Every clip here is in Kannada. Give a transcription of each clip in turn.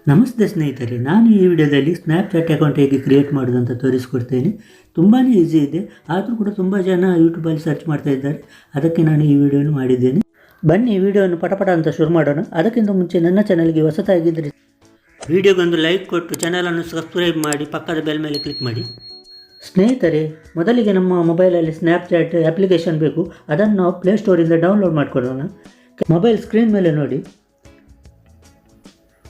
ನಮಸ್ತೆ ಸ್ನೇಹಿತರೆ, ನಾನು ಈ ವಿಡಿಯೋದಲ್ಲಿ ಸ್ನ್ಯಾಪ್ಚಾಟ್ ಅಕೌಂಟ್ ಹೇಗೆ ಕ್ರಿಯೇಟ್ ಮಾಡೋದು ಅಂತ ತೋರಿಸ್ಕೊಡ್ತೇನೆ. ತುಂಬಾ ಈಸಿ ಇದೆ, ಆದರೂ ಕೂಡ ತುಂಬ ಜನ ಯೂಟ್ಯೂಬಲ್ಲಿ ಸರ್ಚ್ ಮಾಡ್ತಾ ಇದ್ದಾರೆ. ಅದಕ್ಕೆ ನಾನು ಈ ವಿಡಿಯೋನ ಮಾಡಿದ್ದೇನೆ. ಬನ್ನಿ ಈ ವಿಡಿಯೋವನ್ನು ಪಟಪಟ ಅಂತ ಶುರು ಮಾಡೋಣ. ಅದಕ್ಕಿಂತ ಮುಂಚೆ ನನ್ನ ಚಾನಲ್ಗೆ ಹೊಸತಾಗಿದ್ದರೆ ವಿಡಿಯೋಗೊಂದು ಲೈಕ್ ಕೊಟ್ಟು ಚಾನಲನ್ನು ಸಬ್ಸ್ಕ್ರೈಬ್ ಮಾಡಿ, ಪಕ್ಕದ ಬೆಲ್ ಮೇಲೆ ಕ್ಲಿಕ್ ಮಾಡಿ. ಸ್ನೇಹಿತರೆ, ಮೊದಲಿಗೆ ನಮ್ಮ ಮೊಬೈಲಲ್ಲಿ ಸ್ನ್ಯಾಪ್ಚಾಟ್ ಅಪ್ಲಿಕೇಶನ್ ಬೇಕು. ಅದನ್ನು ನಾವು ಪ್ಲೇಸ್ಟೋರಿಂದ ಡೌನ್ಲೋಡ್ ಮಾಡ್ಕೊಳ್ಳೋಣ. ಮೊಬೈಲ್ ಸ್ಕ್ರೀನ್ ಮೇಲೆ ನೋಡಿ,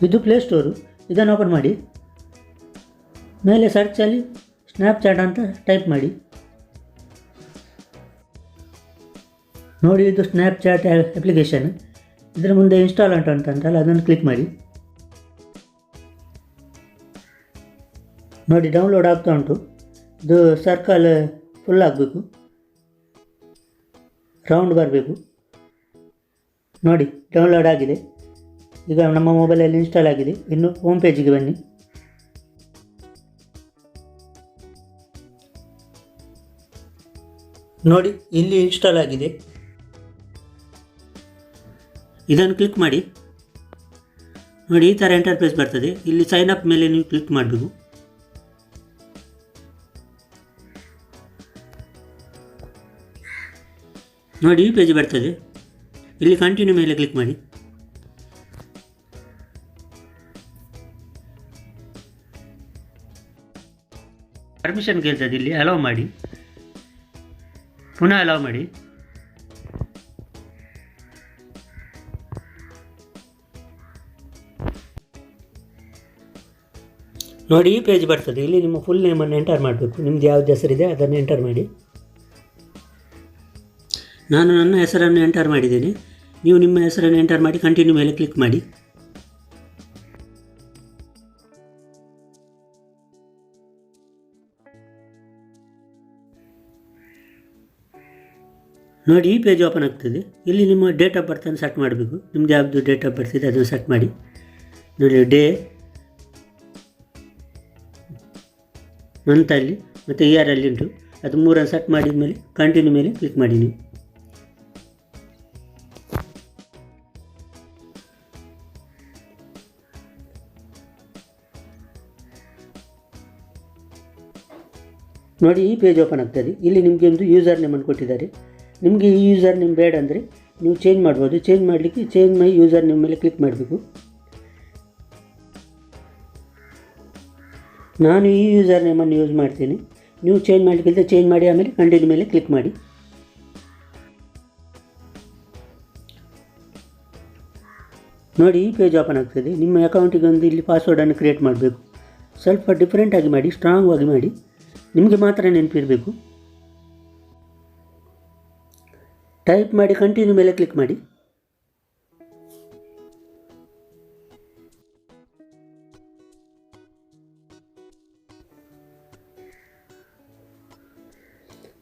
ಇದು ಪ್ಲೇಸ್ಟೋರು. ಇದನ್ನು ಓಪನ್ ಮಾಡಿ, ಮೇಲೆ ಸರ್ಚಲ್ಲಿ ಸ್ನ್ಯಾಪ್ಚಾಟ್ ಅಂತ ಟೈಪ್ ಮಾಡಿ. ನೋಡಿ, ಇದು ಸ್ನ್ಯಾಪ್ಚಾಟ್ ಅಪ್ಲಿಕೇಶನ್. ಇದರ ಮುಂದೆ ಇನ್ಸ್ಟಾಲ್ ಅಂತಲ್ಲ, ಅದನ್ನು ಕ್ಲಿಕ್ ಮಾಡಿ. ನೋಡಿ, ಡೌನ್ಲೋಡ್ ಆಗ್ತಾ ಉಂಟು. ಇದು ಸರ್ಕಲ್ ಫುಲ್ ಆಗಬೇಕು, ರೌಂಡ್ ಬರಬೇಕು. ನೋಡಿ, ಡೌನ್ಲೋಡ್ ಆಗಿದೆ. ಈಗ ನಮ್ಮ ಮೊಬೈಲಲ್ಲಿ ಇನ್ಸ್ಟಾಲ್ ಆಗಿದೆ. ಇನ್ನು ಹೋಮ್ ಪೇಜಿಗೆ ಬನ್ನಿ. ನೋಡಿ, ಇಲ್ಲಿ ಇನ್ಸ್ಟಾಲ್ ಆಗಿದೆ. ಇದನ್ನು ಕ್ಲಿಕ್ ಮಾಡಿ. ನೋಡಿ, ಈ ಥರ ಇಂಟರ್ಫೇಸ್ ಬರ್ತದೆ. ಇಲ್ಲಿ ಸೈನ್ ಅಪ್ ಮೇಲೆ ನೀವು ಕ್ಲಿಕ್ ಮಾಡಬೇಕು. ನೋಡಿ, ಈ ಪೇಜ್ ಬರ್ತದೆ. ಇಲ್ಲಿ ಕಂಟಿನ್ಯೂ ಮೇಲೆ ಕ್ಲಿಕ್ ಮಾಡಿ. ಪರ್ಮಿಷನ್ ಕೇಳ್ತದೆ, ಇಲ್ಲಿ ಅಲೋ ಮಾಡಿ. ಪುನಃ ಅಲೋ ಮಾಡಿ. ನೋಡಿ, ಈ ಪೇಜ್ ಬರ್ತದೆ. ಇಲ್ಲಿ ನಿಮ್ಮ ಫುಲ್ ನೇಮನ್ನು ಎಂಟರ್ ಮಾಡಬೇಕು. ನಿಮ್ದು ಯಾವ್ದು ಹೆಸರಿದೆ ಅದನ್ನು ಎಂಟರ್ ಮಾಡಿ. ನಾನು ನನ್ನ ಹೆಸರನ್ನು ಎಂಟರ್ ಮಾಡಿದ್ದೇನೆ. ನೀವು ನಿಮ್ಮ ಹೆಸರನ್ನು ಎಂಟರ್ ಮಾಡಿ ಕಂಟಿನ್ಯೂ ಮೇಲೆ ಕ್ಲಿಕ್ ಮಾಡಿ. ನೋಡಿ, ಈ ಪೇಜ್ ಓಪನ್ ಆಗ್ತದೆ. ಇಲ್ಲಿ ನಿಮ್ಮ ಡೇಟ್ ಆಫ್ ಬರ್ತನ್ನು ಸೆಟ್ ಮಾಡಬೇಕು. ನಿಮ್ಮದು ಯಾವುದು ಡೇಟ್ ಆಫ್ ಬರ್ತ್ ಇದೆ ಅದನ್ನು ಸೆಟ್ ಮಾಡಿ. ನೋಡಿ, ಡೇ, ಮಂತಲ್ಲಿ ಮತ್ತು ಇಯರಲ್ಲಿ ಉಂಟು. ಅದು ಮೂರನ್ನು ಸೆಟ್ ಮಾಡಿದ ಮೇಲೆ ಕಂಟಿನ್ಯೂ ಮೇಲೆ ಕ್ಲಿಕ್ ಮಾಡಿ. ನೀವು ನೋಡಿ, ಈ ಪೇಜ್ ಓಪನ್ ಆಗ್ತದೆ. ಇಲ್ಲಿ ನಿಮಗೆ ಒಂದು ಯೂಸರ್ ನೇಮನ್ನು ಕೊಟ್ಟಿದ್ದಾರೆ. ನಿಮಗೆ ಈ ಯೂಸರ್ ನೇಮ್ ಬೇಡ ಅಂದರೆ ನೀವು ಚೇಂಜ್ ಮಾಡ್ಬೋದು. ಚೇಂಜ್ ಮಾಡಲಿಕ್ಕೆ ಚೇಂಜ್ ಮೈ ಯೂಸರ್ ನೇಮ್ ಮೇಲೆ ಕ್ಲಿಕ್ ಮಾಡಬೇಕು. ನಾನು ಈ ಯೂಸರ್ ನೇಮನ್ನು ಯೂಸ್ ಮಾಡ್ತೀನಿ. ನೀವು ಚೇಂಜ್ ಮಾಡಲಿಕ್ಕಿಂತ ಚೇಂಜ್ ಮಾಡಿ, ಆಮೇಲೆ ಕಂಟಿನ್ಯೂ ಮೇಲೆ ಕ್ಲಿಕ್ ಮಾಡಿ. ನೋಡಿ, ಈ ಪೇಜ್ ಓಪನ್ ಆಗ್ತದೆ. ನಿಮ್ಮ ಅಕೌಂಟಿಗೆ ಒಂದು ಇಲ್ಲಿ ಪಾಸ್ವರ್ಡನ್ನು ಕ್ರಿಯೇಟ್ ಮಾಡಬೇಕು. ಸ್ವಲ್ಪ ಡಿಫ್ರೆಂಟಾಗಿ ಮಾಡಿ, ಸ್ಟ್ರಾಂಗ್ ಆಗಿ ಮಾಡಿ. ನಿಮಗೆ ಮಾತ್ರ ನೆನಪಿರಬೇಕು. ಟೈಪ್ ಮಾಡಿ ಕಂಟಿನ್ಯೂ ಮೇಲೆ ಕ್ಲಿಕ್ ಮಾಡಿ.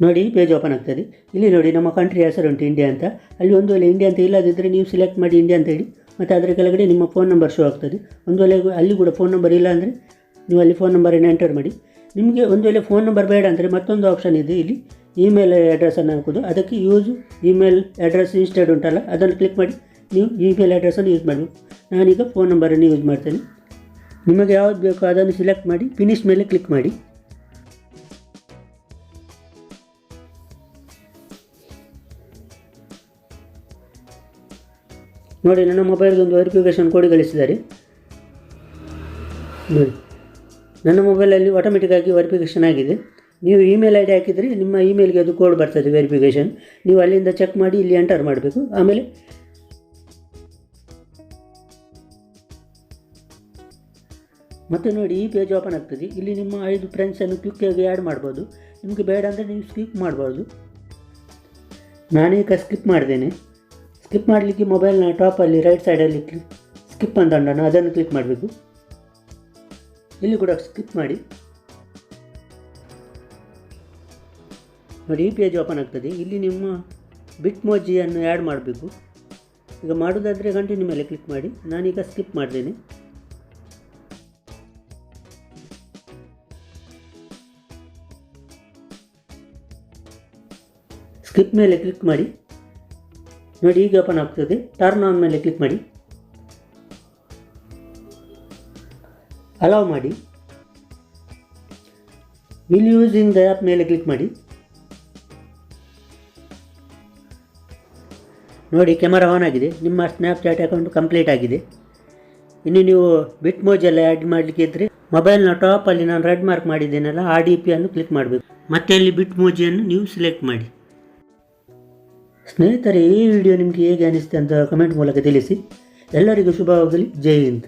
ನೋಡಿ, ಈ ಪೇಜ್ ಓಪನ್ ಆಗ್ತದೆ. ಇಲ್ಲಿ ನೋಡಿ, ನಮ್ಮ ಕಂಟ್ರಿ ಹೆಸರು ಉಂಟು ಇಂಡಿಯಾ ಅಂತ. ಅಲ್ಲಿ ಒಂದು ವೇಳೆ ಇಂಡಿಯಾ ಅಂತ ಇಲ್ಲದಿದ್ದರೆ ನೀವು ಸೆಲೆಕ್ಟ್ ಮಾಡಿ ಇಂಡಿಯಾ ಅಂತ ಹೇಳಿ, ಮತ್ತು ಅದರ ಕೆಳಗಡೆ ನಿಮ್ಮ ಫೋನ್ ನಂಬರ್ ಶೋ ಆಗ್ತದೆ. ಒಂದು ವೇಳೆ ಅಲ್ಲಿ ಕೂಡ ಫೋನ್ ನಂಬರ್ ಇಲ್ಲ ಅಂದರೆ ನೀವು ಅಲ್ಲಿ ಫೋನ್ ನಂಬರನ್ನು ಎಂಟರ್ ಮಾಡಿ. ನಿಮಗೆ ಒಂದು ವೇಳೆ ಫೋನ್ ನಂಬರ್ ಬೇಡ ಅಂದರೆ ಮತ್ತೊಂದು ಆಪ್ಷನ್ ಇದೆ. ಇಲ್ಲಿ ಇಮೇಲ್ ಅಡ್ರೆಸ್ಸನ್ನು ಹಾಕೋದು. ಅದಕ್ಕೆ ಯೂಸ್ ಇಮೇಲ್ ಅಡ್ರೆಸ್ ಇನ್ಸ್ಟೆಡ್ ಉಂಟಲ್ಲ, ಅದನ್ನು ಕ್ಲಿಕ್ ಮಾಡಿ ನೀವು ಇಮೇಲ್ ಅಡ್ರೆಸ್ಸನ್ನು ಯೂಸ್ ಮಾಡಬೇಕು. ನಾನೀಗ ಫೋನ್ ನಂಬರನ್ನು ಯೂಸ್ ಮಾಡ್ತೇನೆ. ನಿಮಗೆ ಯಾವುದು ಬೇಕೋ ಅದನ್ನು ಸಿಲೆಕ್ಟ್ ಮಾಡಿ ಫಿನಿಶ್ ಮೇಲೆ ಕ್ಲಿಕ್ ಮಾಡಿ. ನೋಡಿ, ನನ್ನ ಮೊಬೈಲ್ಗೆ ಒಂದು ವೆರಿಫಿಕೇಷನ್ ಕೋಡ್ ಕಳಿಸಿದ್ದಾರೆ. ನೋಡಿ, ನನ್ನ ಮೊಬೈಲಲ್ಲಿ ಆಟೋಮೆಟಿಕ್ಕಾಗಿ ವೆರಿಫಿಕೇಷನ್ ಆಗಿದೆ. ನೀವು ಇಮೇಲ್ ಐ ಡಿ ಹಾಕಿದರೆ ನಿಮ್ಮ ಇಮೇಲ್ಗೆ ಅದು ಕೋಡ್ ಬರ್ತದೆ ವೆರಿಫಿಕೇಷನ್. ನೀವು ಅಲ್ಲಿಂದ ಚೆಕ್ ಮಾಡಿ ಇಲ್ಲಿ ಎಂಟರ್ ಮಾಡಬೇಕು. ಆಮೇಲೆ ಮತ್ತೆ ನೋಡಿ, ಈ ಪೇಜ್ ಓಪನ್ ಆಗ್ತದೆ. ಇಲ್ಲಿ ನಿಮ್ಮ 5 ಫ್ರೆಂಡ್ಸನ್ನು ಕ್ವಿಕ್ಕಾಗಿ ಆ್ಯಡ್ ಮಾಡ್ಬೋದು. ನಿಮಗೆ ಬೇಡ ಅಂದರೆ ನೀವು ಸ್ಕಿಪ್ ಮಾಡ್ಬೋದು. ನಾನೀಗ ಸ್ಕಿಪ್ ಮಾಡಿದ್ದೇನೆ. ಸ್ಕಿಪ್ ಮಾಡಲಿಕ್ಕೆ ಮೊಬೈಲ್ನ ಟಾಪಲ್ಲಿ ರೈಟ್ ಸೈಡಲ್ಲಿ ಸ್ಕಿಪ್ ಅಂತ ಉಂಟನ್ನು ಅದನ್ನು ಕ್ಲಿಕ್ ಮಾಡಬೇಕು. ಇಲ್ಲಿ ಕೂಡ ಸ್ಕಿಪ್ ಮಾಡಿ. ನೋಡಿ, ಈ ಪೇಜ್ ಓಪನ್ ಆಗ್ತದೆ. ಇಲ್ಲಿ ನಿಮ್ಮ ಬಿಟ್ಮೋಜಿಯನ್ನು ಆ್ಯಡ್ ಮಾಡಬೇಕು. ಈಗ ಮಾಡೋದಾದರೆ ಕಂಟಿನ್ಯೂ ಮೇಲೆ ಕ್ಲಿಕ್ ಮಾಡಿ. ನಾನೀಗ ಸ್ಕಿಪ್ ಮಾಡಿದ್ದೇನೆ. ಸ್ಕಿಪ್ ಮೇಲೆ ಕ್ಲಿಕ್ ಮಾಡಿ. ನೋಡಿ, ಈಗ ಓಪನ್ ಆಗ್ತದೆ. ಟರ್ನ್ ಆನ್ ಮೇಲೆ ಕ್ಲಿಕ್ ಮಾಡಿ. ಅಲೌ ಮಾಡಿ. Will use in the app ಮೇಲೆ ಕ್ಲಿಕ್ ಮಾಡಿ. ನೋಡಿ ಕ್ಯಾಮರಾ ಆನ್ ಆಗಿದೆ. ನಿಮ್ಮ ಸ್ನ್ಯಾಪ್ಚಾಟ್ ಅಕೌಂಟ್ ಕಂಪ್ಲೀಟ್ ಆಗಿದೆ. ಇನ್ನು ನೀವು ಬಿಟ್ಮೋಜಿ ಎಲ್ಲ ಆ್ಯಡ್ ಮಾಡಲಿಕ್ಕೆ ಇದ್ದರೆ ಮೊಬೈಲ್ನ ಟಾಪಲ್ಲಿ ನಾನು ರೆಡ್ ಮಾರ್ಕ್ ಮಾಡಿದ್ದೇನಲ್ಲ ಆ ಡಿ ಪಿ ಅನ್ನು ಕ್ಲಿಕ್ ಮಾಡಬೇಕು. ಮತ್ತೆ ಅಲ್ಲಿ ಬಿಟ್ಮೋಜಿಯನ್ನು ನೀವು ಸೆಲೆಕ್ಟ್ ಮಾಡಿ. ಸ್ನೇಹಿತರೆ, ಈ ವಿಡಿಯೋ ನಿಮಗೆ ಹೇಗೆ ಅನಿಸುತ್ತೆ ಅಂತ ಕಮೆಂಟ್ ಮೂಲಕ ತಿಳಿಸಿ. ಎಲ್ಲರಿಗೂ ಶುಭವಾಗಲಿ. ಜೈ ಹಿಂದ್.